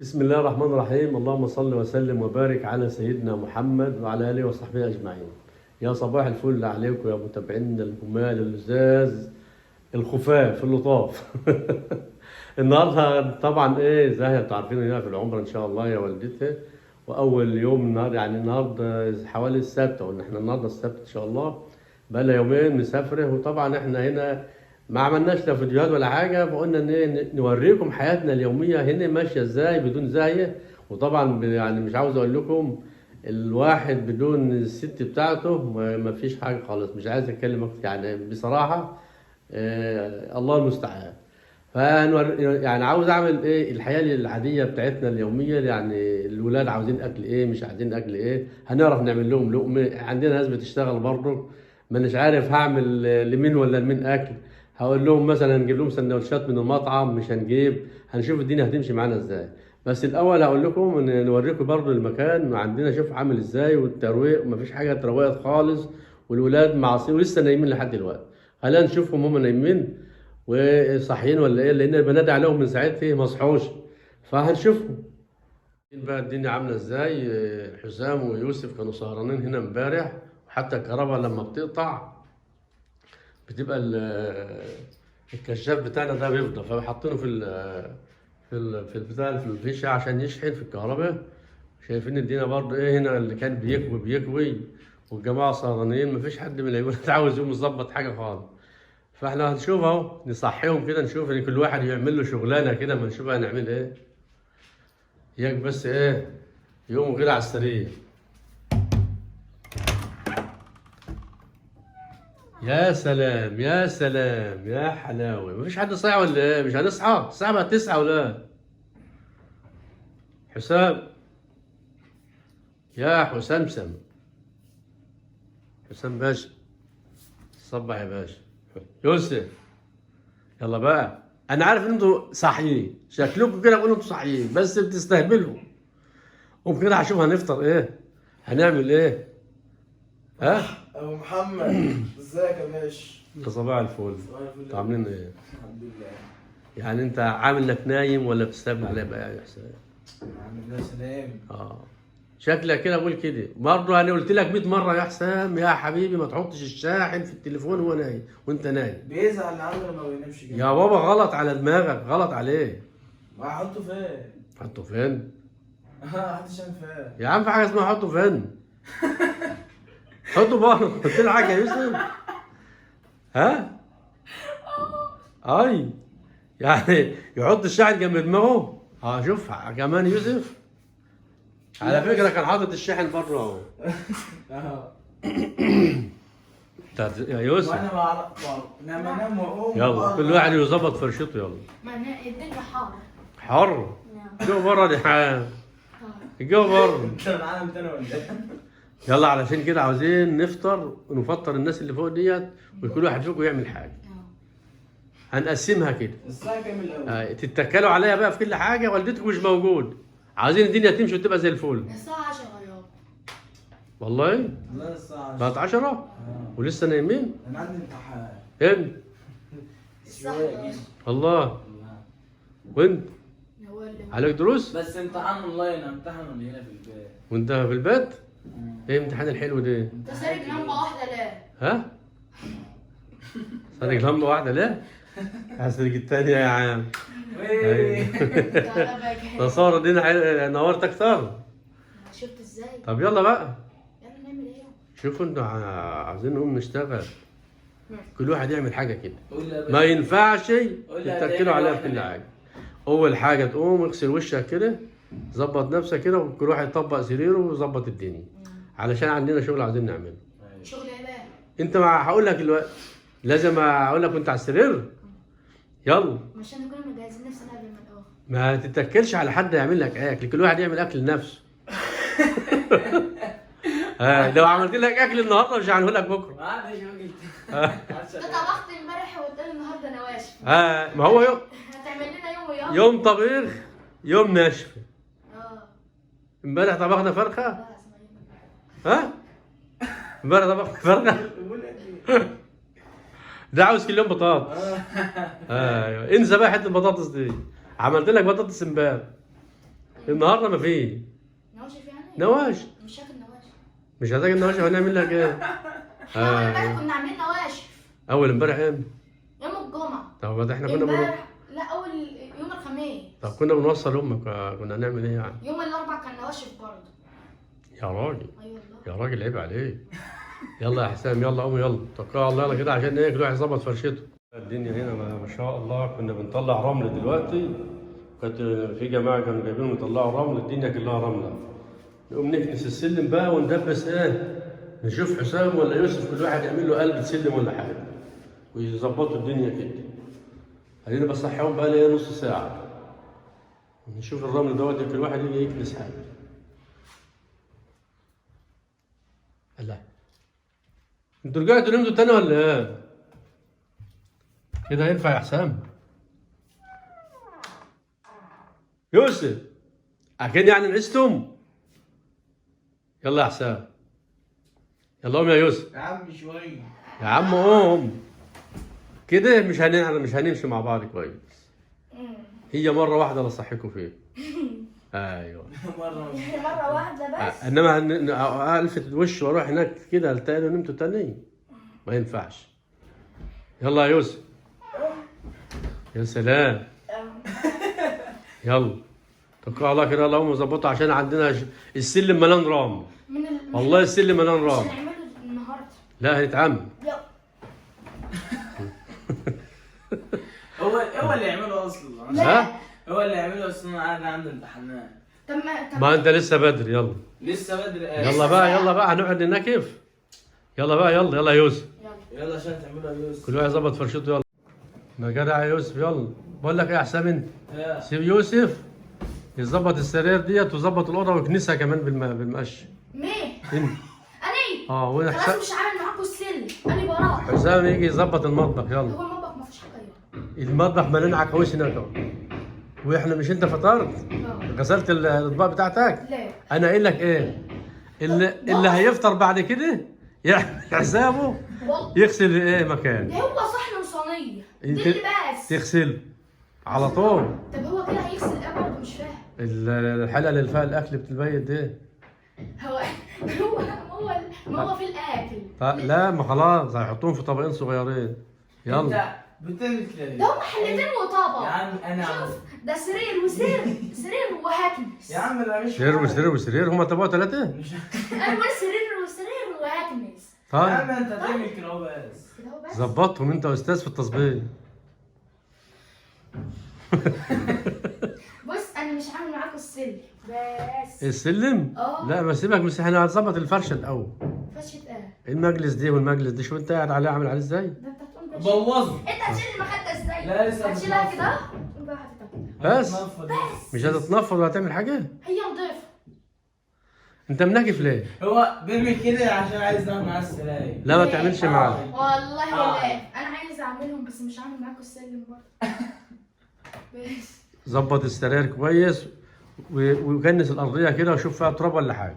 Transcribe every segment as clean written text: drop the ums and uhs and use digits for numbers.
بسم الله الرحمن الرحيم. اللهم صل وسلم وبارك على سيدنا محمد وعلى اله وصحبه اجمعين. يا صباح الفل عليكم يا متابعينا الجمال اللزاز الخفاف اللطاف. النهارده طبعا زي ما انتوا عارفين هنا في العمره ان شاء الله يا والدتي، واول يوم النهارده يعني النهارده حوالي السبت، قلنا احنا النهارده السبت ان شاء الله، بقى لنا يومين مسافره. وطبعا احنا هنا ما عملناش لا فيديوهات ولا حاجه، فقلنا ان نوريكم حياتنا اليوميه هنا ماشيه ازاي بدون زاهيه. وطبعا يعني مش عاوز اقول لكم الواحد بدون الست بتاعته ما فيش حاجه خالص. مش عايز اتكلم أكتر يعني بصراحه. الله المستعان. يعني عاوز اعمل الحياه العاديه بتاعتنا اليوميه، يعني الولاد عاوزين اكل مش عايزين اكل هنعرف نعمل لهم لقمه. عندنا ناس بتشتغل برضه، مانيش عارف هعمل لمين ولا لمين اكل. هقول لهم مثلا هنجيب لهم سندوتشات من المطعم، مش هنجيب، هنشوف الدنيا هتمشي معانا ازاي. بس الاول هقول لكم نوريكم برضه المكان عندنا، شوف عامل ازاي، والترويق مفيش حاجه اتروقت خالص، والولاد معصين ولسه نايمين لحد دلوقتي. خلينا نشوفهم هم نايمين وصاحيين ولا لان بنادي عليهم من ساعتها ما صحوش، فهنشوفهم بقى الدنيا عامله ازاي. حسام ويوسف كانوا سهرانين هنا امبارح، وحتى الكهرباء لما بتقطع بتبقى الكشاف بتاعنا ده بيفضى، فحاطينه في البتاع في الفيشه عشان يشحن في الكهرباء. شايفين الدنيا برضه هنا اللي كان بيكوي والجماعه سهرانين، مفيش حد من العيال عاوز يقوم يظبط حاجه خالص. فاحنا هنشوف اهو، نصحيهم كده، نشوف ان كل واحد يعمل له شغلانه كده، ما نشوف هنعمل اياك بس يقوموا كده على السريع. يا سلام يا سلام يا حلاوه، مفيش حد صايع ولا مش هنصحى؟ الساعه بقت 9 ولا حسام؟ يا حسام حسام باشا، صبح يا باشا. يوسف يلا بقى، انا عارف ان انتوا صاحيين، شكلكم كده بقولوا انتوا صاحيين بس بتستهبلوا. قوم كده هشوف هنفطر هنعمل ها. ابو محمد ازيك يا باشا؟ يا صباح الفل. صباح الفل. انتوا عاملين الحمد لله. يعني انت عامل انك نايم ولا بتستهبل عليا بقى يا حسام؟ عامل الله سلام. شكلك كده بقول كده برضه. انا قلت لك 100 مره يا حسام يا حبيبي ما تحطش الشاحن في التليفون وهو نايم وانت نايم. بيزعل عنه لما بينامش كده. يا بابا غلط على دماغك، غلط عليه. ما هحطه فين؟ حطه فين؟ محدش عارف فين. يا عم في حاجه اسمها حطه فين؟ حطه بره. قلت له حاجه يا يوسف؟ ها؟ اي يعني يحط الشاحن جنب دماغه؟ شوف كمان يوسف على فكره كان حاطط الشاحن بره اهو. يا يوسف وانا ما اعرف لما انام واقوم يلا كل واحد يظبط فرشته يلا. ما الدنيا حار. حر؟ الجو بره دي حاجه، الجو بره. انت العالم تاني ولا ايه؟ يلا علشان كده عاوزين نفطر ونفطر الناس اللي فوق ديت، وكل واحد فيكم يعمل حاجه. هنقسمها كده. الساعه كام الاول؟ تتكلوا عليا بقى في كل حاجه، والدتكم مش موجود، عايزين الدنيا تمشي وتبقى زي الفل. الساعة 10 يابا. والله والله الساعه 10. بقت 10 ولسه نايمين. انا عندي امتحان. انت شويه كده. الله، وانت هو اللي عليك دروس بس امتحان اونلاين، امتحان اللي هنا في البيت. وانت في البيت؟ ايه الامتحان الحلو ده؟ انت سارق لمبة واحدة ليه؟ ها؟ سارق لمبه واحده ليه؟ هسرق الثانيه يا عم. ده صار الدنيا نورت اكثر. شفت ازاي؟ طب يلا بقى، يلا نعمل ايه؟ شوفوا انتوا عايزين نقوم نشتغل، كل واحد يعمل حاجه كده. ما ينفعش تتكلوا عليها في كل حاجه. اول حاجه تقوم اغسل وشك كده، ظبط نفسك كده، وكل واحد يطبق سريره ويظبط الدنيا، علشان عندنا شغل عايزين نعمله. شغل ايه بقى؟ انت ما هقول لك دلوقتي، لازم اقول لك وانت على السرير. يلا عشان نكون مجهزين نفسنا قبل ما نقوم. ما تتكلش على حد يعمل لك اكل، كل واحد يعمل اكل لنفسه. لو عملت لك اكل النهارده مش هعمله لك بكره. معلش يا راجل. انت طبخت امبارح وقلت لي النهارده نواشف. ما هو يوم هتعمل لنا يوم ويوم. يوم طبيخ يوم ناشف. اه. امبارح طبخنا فرخه. لا، اسمها ايه؟ امبارح طبخنا فرخه. ده عاوز كل يوم بطاطس. ايوه انسى بقى حته البطاطس دي، عملت لك بطاطس امبارح النهارده ما فيه نواشف يعني؟ نواشف. مش هاكل نواشف. مش هتاكل النواشف، هنعمل لك ايه؟ احنا امبارح كنا عاملين نواشف. اول امبارح امتى؟ يوم الجمعة. طب ده احنا كنا امبارح لا اول يوم الخميس. طب كنا بنوصل امك، كنا هنعمل ايه يعني؟ يوم الاربعاء كان نواشف برضه. يا راجل اي والله. يا راجل عيب عليك. يلا يا حسام يلا قوم يلا توكل على الله، يلا كده عشان ايه كل واحد يظبط فرشته. الدنيا هنا ما شاء الله، كنا بنطلع رمل دلوقتي، كانت في جماعه كانوا جايبين يطلعوا رمل، الدنيا كلها رمله. نقوم نكنس السلم بقى وندبس ايه، نشوف حسام ولا يوسف كل واحد يعمل له قلب سلم ولا حاجه ويظبطوا الدنيا كده. خلينا بصحيهم بقى لي نص ساعه نشوف الرمل دوت كل واحد يجي يكنس حاجه. الله انتوا رجعتوا نمتوا تاني ولا ايه؟ كده ينفع يا حسام؟ يوسف اكيد يعني نعستم؟ يلا يا حسام يلا قوم يا يوسف. يا عم شويه. يا عم قوم كده، مش هنمشي مع بعض كويس. هي مره واحده اللي اصحيكوا فيها. ايوه مره واحدة بس. انما الفت الوش واروح هناك كده التاني ونمتوا تاني ما ينفعش. يلا يا يوسف يا سلام. يلا توكل على الله كده، اللهم ظبطه عشان عندنا السلم ملان رمل. والله السلم ملان مش رمل. هنعمله النهارده. لا هنتعمل. يلا. هو اللي يعمله اصلا. ها؟ هو اللي يعمله اصلا، انا قاعد عندي امتحانات. طب ما انت لسه بدري. يلا لسه بدري. يلا بقى هنقعد ننكف. يلا بقى يلا يا يوسف. يلا عشان تعملوا يا يوسف. كل واحد يظبط فرشته. يلا ما جدع يا يوسف. يلا بقول لك ايه يا حسام، انت سيب يوسف يظبط السرير ديت ويظبط الاوضه ويكنسها كمان بالمقش. مين؟ انت اني خلاص مش عامل معاكم السلم، اني براه. حسام يجي يظبط المطبخ. يلا هو المطبخ ما فيش حاجه. المطبخ مليان عكاويش هناك اهو. واحنا مش انت فطرت غسلت الاطباق بتاعتك؟ لا انا قايل لك ايه، اللي هيفطر بعد كده يعمل حسابه يغسل ايه مكان. ده هو صحن وصينيه دي بس تغسل على طول. طب هو كده هيغسل ايه برضه؟ مش فاهم. الحلقه اللي فيها الاكل بتتبيت دي. هو ما هو في الاكل. لا ما خلاص هيحطوهم في طبقين صغيرين. يلا انت بتعمل كده. ده هم حلتين وطبق. يا عم انا شوف ده سرير سرير وهكنس. يا عم انا مش سرير هما طبقوا ثلاثه. انا بقول سرير وهكنس. يا عم انت تعمل كده هو بس. ظبطهم انت استاذ في التظبيط. بص انا مش عامل معاكم السلم بس. السلم؟ لا ما سيبك، بس احنا هنظبط الفرشه الاول. فرشه ايه؟ المجلس دي والمجلس دي شو انت قاعد عليه عامل عليه ازاي؟ ده انت هتقوم بوظه. انت هتشيل المخده ازاي؟ لا لسه هتشيلها كده؟ تقوم بقى حاططها كده. بس مش هتتنفض وهتعمل حاجه؟ هي نضيفه. انت مناكف ليه؟ هو بيعمل كده عشان عايز ناخد معاه السراير. لا ما تعملش معاه. والله لا انا عايزه اعملهم بس مش عامل معاكم السلم برضه. بس ظبط السراير كويس وكنس الارضيه كده وشوف فيها تراب ولا حاجه.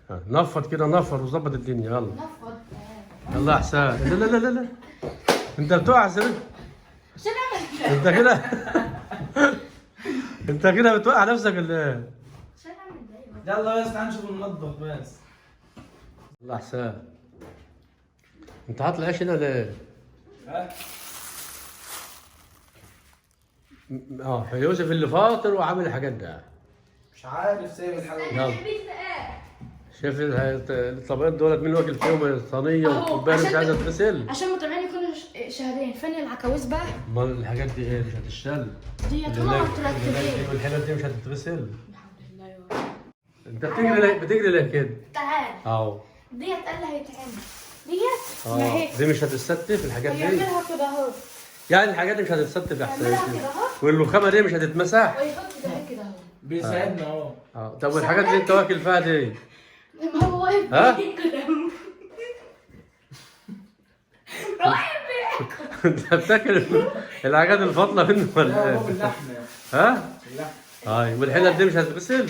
نفض كده وظبط الدنيا. يلا نفض. يلا يا حسام. لا انت بتقع سرير. انت كده انت كده بتوقع نفسك ولا ايه؟ يلا بس تعال نشوف المطبخ بس. يلا يا حسام انت حاطط العيش هنا ليه؟ يوسف اللي فاطر وعامل الحاجات ده. مش عارف سايب الحاجه. يلا شايف الطبقين دولت مين واكل فيهم؟ الصينيه والكوبايه مش عايزه تغسل. عشان متابعين يكونوا شاهدين. فين العكاويز بقى؟ امال الحاجات دي ايه؟ مش هتشتغل. دي طبعا ترتبين والحلال دي مش هتتغسل. الحمد لله يا رب. انت بتجري ليه كده؟ تعال اهو ديت قال لي هيتعمل. ديت دي مش هتتستف الحاجات دي. هيعملها كده اهو. يعني الحاجات دي مش هتتستف يا حسين. يعملها كده اهو والرخامه دي مش هتتمسح. ويحط ده كده اهو. بيساعدنا اهو. طب والحاجات اللي انت واكل فيها دي؟ ما هو واقف بياكل. واقف بياكل. انت بتاكل الحاجات الفاضله منه ولا ايه؟ هو باللحمه. ها؟ باللحمه. طيب والحلل دي مش هتتغسل؟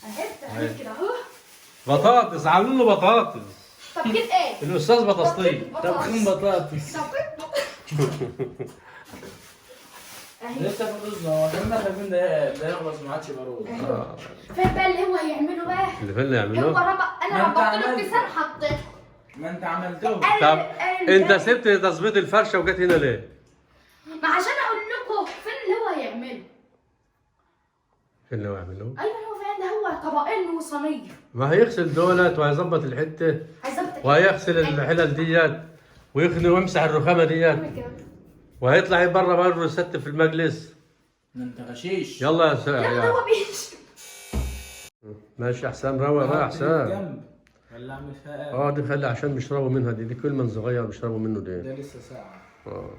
اهي كده اهو. بطاطس عاملين له بطاطس. طب كده ايه؟ الاستاذ بطاطين. طبخين بطاطس. اهي. لسه في الرز، هو احنا خايفين ده يخلص ما عادش يبقى رز. فين بقى اللي هو هيعمله بقى؟ اللي فين اللي هو يعملوه؟ انا ما انت ربطت له عملت. الكيسان حطيته. ما انت عملته. طب انت سبت تظبيط الفرشه وجيت هنا ليه؟ ما عشان اقول لكم فين اللي هو هيعمله. فين اللي هو يعملوه؟ ايوه هو فين ده، هو طبقين وصينيه. ما هيغسل دولت وهيظبط الحته هيظبط وهيغسل الحلل ديت ويخني ويمسح الرخامه ديت اعمل كده. وهيطلع بره برضه يستف في المجلس. ده انت غشيش. يلا يا يلا هو بيمشي. ماشي يا حسام، روق بقى يا حسام. جنب ولا اعمل فيها ايه؟ اه دي خلي عشان بيشربوا منها، دي كل من صغير بيشربوا منه دي. ده لسه ساعة. اه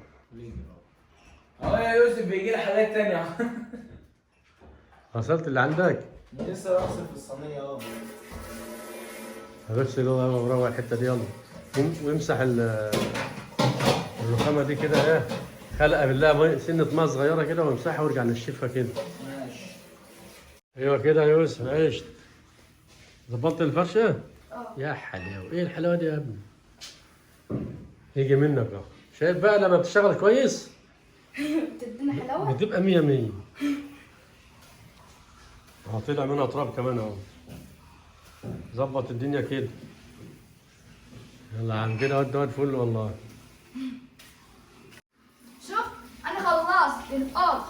اهو يا يوسف بيجي لي حاجات تانية. غسلت اللي عندك؟ لسه بغسل في الصينية اهو. هغسل وروق الحته دي يلا. ويمسح الرخامه دي كده ايه، خلقه بالله سنه ميه صغيره كده ويمسحها ويرجع نشفها كده. ماشي. ايوه كده يا يوسف عشت. ظبطت الفرشه؟ اه. يا حلاوه، ايه الحلاوه دي يا ابني؟ يجي منك اهو. شايف بقى لما بتشتغل كويس تدينا حلاوه. بتبقى 100 100. اه طلع منها تراب كمان اهو. ظبط الدنيا كده. يلا عم كده ود فل والله. شوف انا خلصت الارض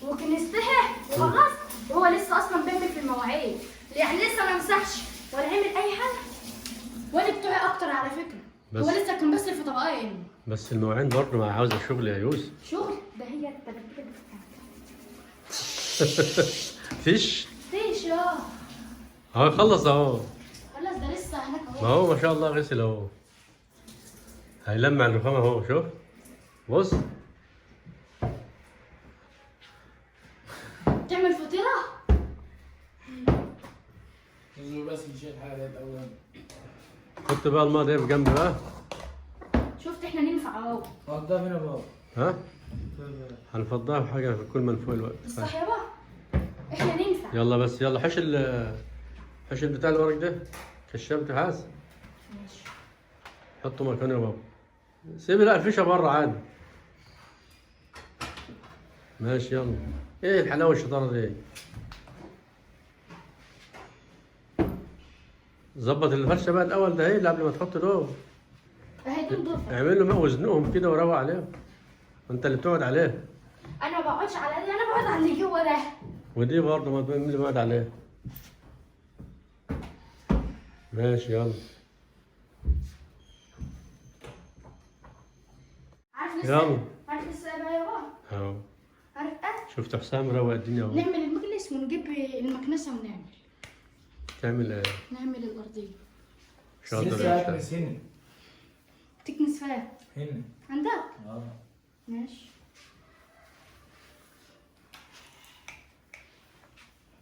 وكنستها وخلصت، وهو لسه اصلا بيعمل في المواعيد، يعني لسه ما مسحش ولا عمل اي حاجه. وانا بتوعي اكتر على فكره. بس. هو لسه كان بس في طبقين. بس المواعين برضه ما عاوزه شغل يا يوسف. شغل ده هي التبديله فيش؟ فيش اه. اهو خلص اهو. خلاص ده لسه هناك ما اهو. هو ما شاء الله غسل اهو. هيلمع الرخامه اهو، شوف بص. تعمل فطيره. نزلوا بس نشيل الحاجة ديت أولا. حط بقى الماء ده بجنب بقى. شفت احنا ننفع اهو. وضع هنا بابا. ها؟ هنفضها بحاجه في كل ما نفوق الوقت. صح يابا. احنا ننفع. يلا بس يلا حش حش البتاع الورق ده. كشمت حاس. ماشي. حطه مكانه يا بابا. سيب لا الفيشه بره عادي. ماشي يلا. ايه الحلاوه الشطاره دي؟ ظبط الفرشه بقى الاول ده، ايه اللي قبل ما تحط دول. اهي دول ضفر. اعمل له وزنهم كده وروق عليهم. انت اللي بتقعد عليه. انا ما بقعدش على دي، انا بقعد على اللي جوه ده. ودي برضه ما اللي بقعد عليه. ماشي يلا. عارف يلا. لسه. عارف لسه بقى يابا. اهو. عارف ايه؟ شفت حسام روق الدنيا اهو. نعمل المجلس ونجيب المكنسه ونعمل. تعمل ايه؟ نعمل الارضيه. شاطر لسه يا أكنس حسام. هنا. تكنس فيها. هنا. عندك. اه. ماشي.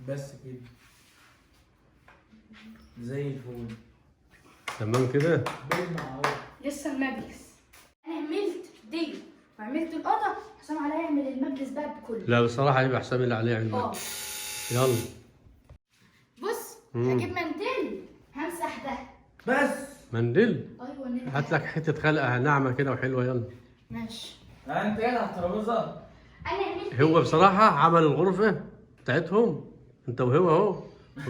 بس كده. زي الفل. تمام كده؟ بيجمع اهو. لسه المجلس. انا عملت دي وعملت الاوضه، حسام عليا يعمل المجلس بقى بكله. لا بصراحه يبقى حسام اللي عليه علم. اه. يلا. بص مم. هجيب منديل همسح ده. بس. منديل. ايوه ننفع. هات لك حته خلقه ناعمه كده وحلوه يلا. ماشي. انت قاعد على الترابيزه. انا عملت هو بصراحه عمل الغرفه بتاعتهم انت وهو اهو،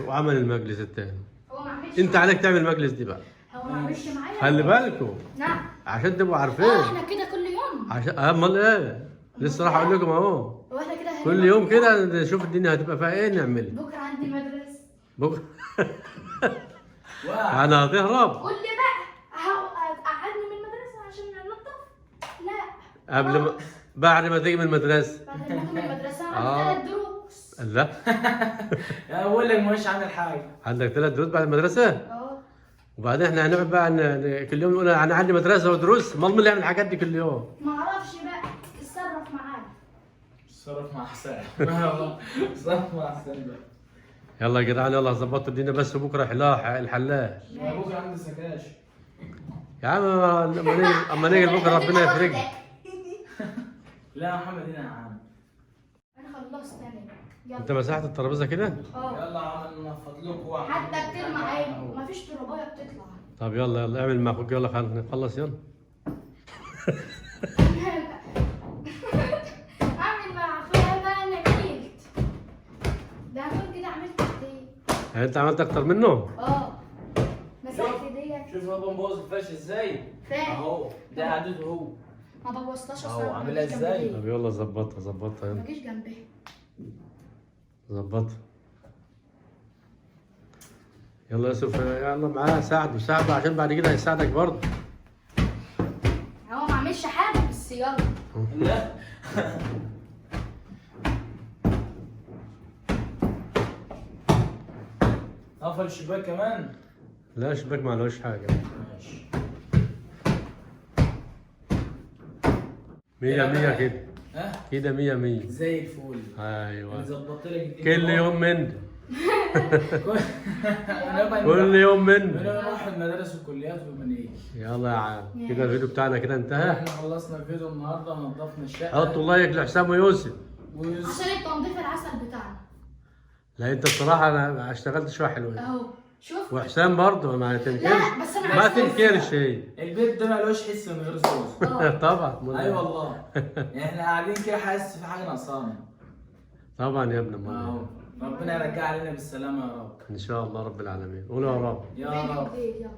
وعمل المجلس التاني. هو ما عملش انت عليك تعمل المجلس دي بقى. هو ما عملش معايا. خلي بالكم نعم. عشان تبقوا عارفين. احنا كده كل يوم. عشان امال ايه؟ لسه راح اقول لكم اهو. هو احنا كده كل يوم كده نشوف الدنيا هتبقى فيها ايه نعمل. بكره عندي مدرسه. بكره واحد. انا هتهرب قول لي بقى هتقعدني من المدرسه عشان ننظف؟ لا. قبل ما بعد ما تيجي من المدرسه. بعد ما اجي من المدرسه آه. عندي 3 دروس. لا يا اقول لك مش عامل حاجه. عندك 3 دروس بعد المدرسه. اه. وبعدين احنا هنقعد بقى كل يوم نقول انا عندي مدرسه ودروس. امال مين اللي يعمل الحاجات دي كل يوم؟ ما اعرفش بقى اتصرف معانا. اتصرف مع حسام. اتصرف مع حسام بقى. يلا يا جدعان يلا ظبطوا الدنيا بس بكره الحلاق. انا بكره عندي سكاش. يا عم اما نيجي بكره ربنا يفرجنا. لا يا محمد هنا يا عم. انا خلصت انا. انت مسحت الترابيزه كده؟ اه. يلا يا عم نفض لكم واحد. حتى بتلمع عيني مفيش ترابيه بتطلع. طب يلا يلا اعمل مع اخوك يلا خلينا نخلص يلا. اعمل مع غير كده عملت كتير. يعني انت عملت اكتر منه؟ مسحت ديت. شوف بابا مبوظ الفرش ازاي؟ فاهم. اهو ده عدد هو. ما بوظتهاش أهو، اصلا. عاملها إزاي؟ طب يلا ظبطها ما يلا تجيش جنبي. ظبطها. يلا يا يوسف، يلا معاه ساعده عشان بعد كده هيساعدك برضه. هو ما عملش حاجه بس يلا. لا قفل الشباك كمان. لا شباك ما عليهوش حاجه. ماشي. مية مية كده. ها كده 100 100. زي الفل. ايوه. ظبطت لك الدنيا. كل يوم من ده. كل كل يوم من من ده. نروح المدارس والكليات ومنيجي. يلا يا عم كده الفيديو بتاعنا كده انتهى. احنا خلصنا الفيديو النهارده ونضفنا الشقه. حطوا لايك لحسام ويوسف. عشان التنظيف العسل بتاعنا. لا انت الصراحه انا اشتغلت شويه حلوين. اهو شوف. وحسام برضه ما تنكرش. لا بس انا ما عايز أقول- تنكرش هي. البيت ده ملوش حس من غير صوص. طبعا. اي والله. يعني احنا قاعدين كده حاسس في حاجه ناقصانا. طبعا يا ابن اهو الله. ربنا يرجع علينا بالسلامه يا رب. ان شاء الله رب العالمين. قولوا يا رب. يا فيديو رب. جديد، يلا.